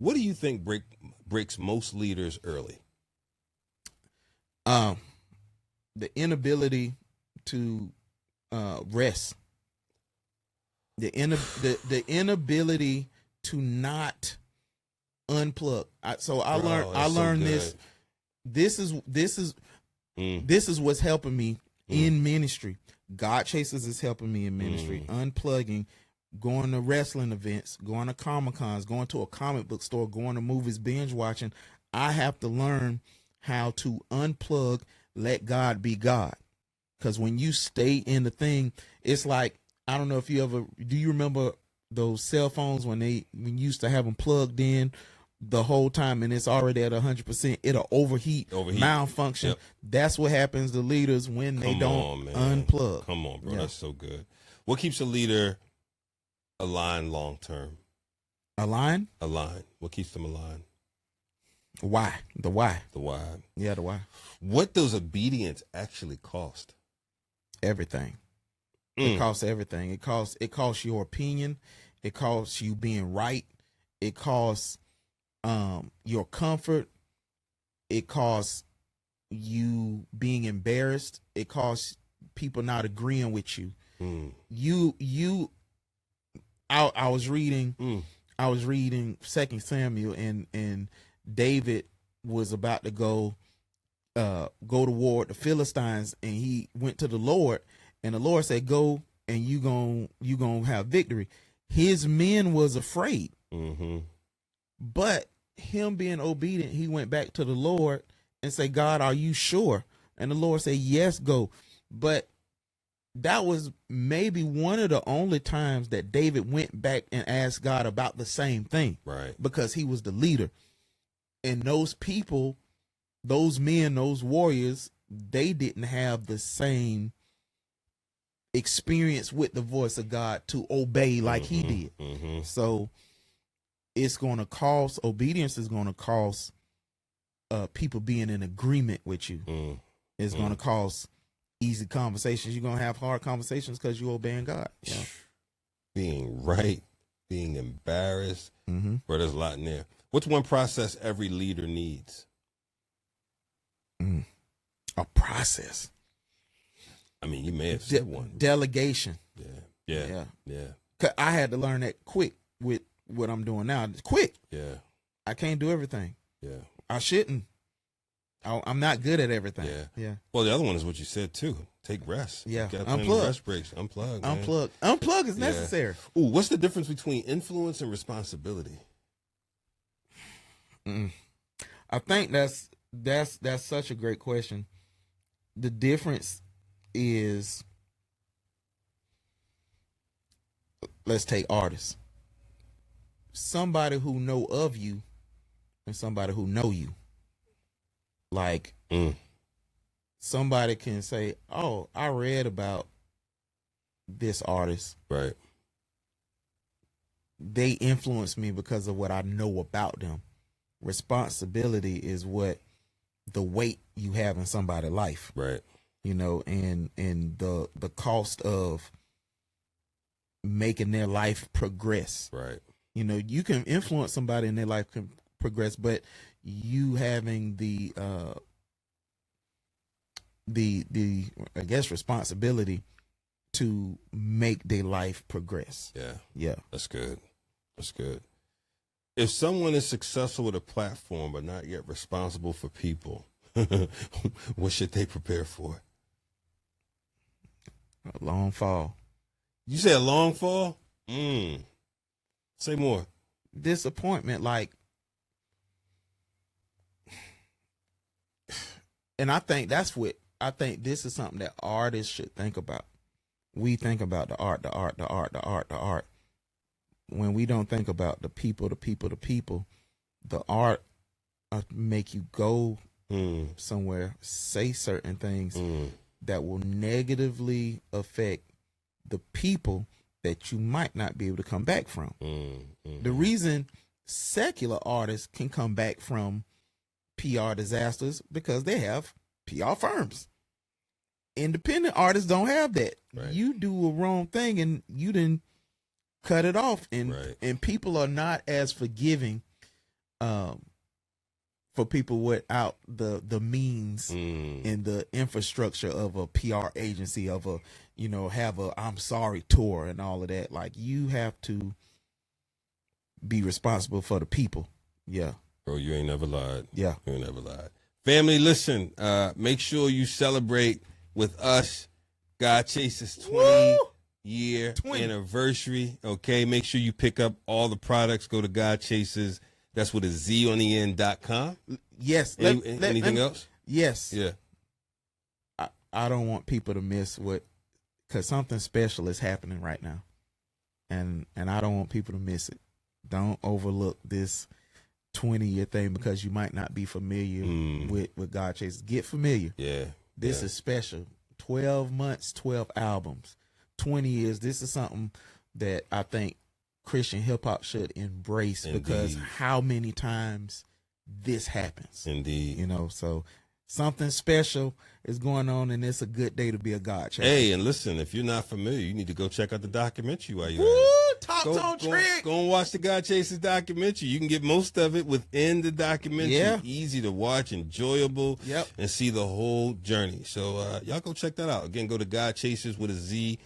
What do you think breaks most leaders early? The inability to rest. The inability to not unplug. I learned this. This is what's helping me in ministry. Godchaserz is helping me in ministry. Unplugging, going to wrestling events, going to Comic-Cons, going to a comic book store, going to movies, binge watching. I have to learn how to unplug, let God be God. Because when you stay in the thing, it's like, I don't know if do you remember those cell phones when you used to have them plugged in the whole time and it's already at 100%, it'll overheat. Malfunction. Yep. That's what happens to leaders when they don't unplug. Come on, bro. Yeah. That's so good. What keeps a leader aligned long term? Aligned? Aligned. What keeps them aligned? Why? The why. The why. Yeah, the why. What does obedience actually cost? Everything. It costs everything. It costs your opinion. It costs you being right. It costs your comfort. It costs you being embarrassed. It costs people not agreeing with you. I was reading 2 Samuel and David was about to go to war with the Philistines, and he went to the Lord, and the Lord said, go and you gonna have victory. His men was afraid. But him being obedient, he went back to the Lord and said, God, are you sure? And the Lord said, yes, go. But that was maybe one of the only times that David went back and asked God about the same thing. Right. Because he was the leader. And those people, those men, those warriors, they didn't have the same experience with the voice of God to obey like he did. So it's going to cost, obedience is going to cost people being in agreement with you. It's going to cost easy conversations. You're going to have hard conversations because you're obeying God. Yeah. Being right, being embarrassed, bro, there's a lot in there. What's one process every leader needs? A process. I mean, you may have said one. Delegation. Yeah. I had to learn that quick with what I'm doing now. It's quick. Yeah. I can't do everything. Yeah. I shouldn't. I'm not good at everything. Yeah. Well, the other one is what you said too. Take rest. Yeah. Unplug. Rest breaks. Unplug. Man. Unplug is necessary. Ooh, what's the difference between influence and responsibility? I think that's such a great question. The difference is, let's take artists. Somebody who know of you and somebody who know you. Like somebody can say, oh, I read about this artist. Right. They influence me because of what I know about them. Responsibility is the weight you have in somebody's life. Right. You know, and the cost of making their life progress. Right. You know, you can influence somebody and their life can progress, but you having the I guess responsibility to make their life progress. Yeah. That's good. If someone is successful with a platform but not yet responsible for people, what should they prepare for? A long fall. You say a long fall? Say more. Disappointment, like, and I think this is something that artists should think about. We think about the art. When we don't think about the people, the art make you go somewhere, say certain things that will negatively affect the people that you might not be able to come back from. The reason secular artists can come back from PR disasters because they have PR firms. Independent artists don't have that. Right. You do a wrong thing and you didn't cut it off, and people are not as forgiving for people without the means and the infrastructure of a PR agency, of a, you know, have a I'm sorry tour and all of that. Like, you have to be responsible for the people. Yeah. Bro, you ain't never lied. Yeah. You ain't never lied. Family, listen, make sure you celebrate with us Godchaserz 20-year anniversary. Okay, make sure you pick up all the products. Go to Godchaserz. That's with a Z on the end.com. Yes. Anything else? Yes. Yeah. I don't want people to miss because something special is happening right now. And I don't want people to miss it. Don't overlook this 20-year thing because you might not be familiar with Godchaserz. Get familiar. Yeah. This is special. 12 months, 12 albums, 20 years. This is something that I think Christian hip hop should embrace. Indeed. Because how many times this happens. Indeed. You know, so something special is going on, and it's a good day to be a Godchaserz. Hey, and listen, if you're not familiar, you need to go check out the documentary while you're at it. Talks on Trig. Go and watch the Godchaserz documentary. You can get most of it within the documentary. Yeah. Easy to watch, enjoyable, and see the whole journey. So y'all go check that out. Again, go to Godchaserz with a Z.com.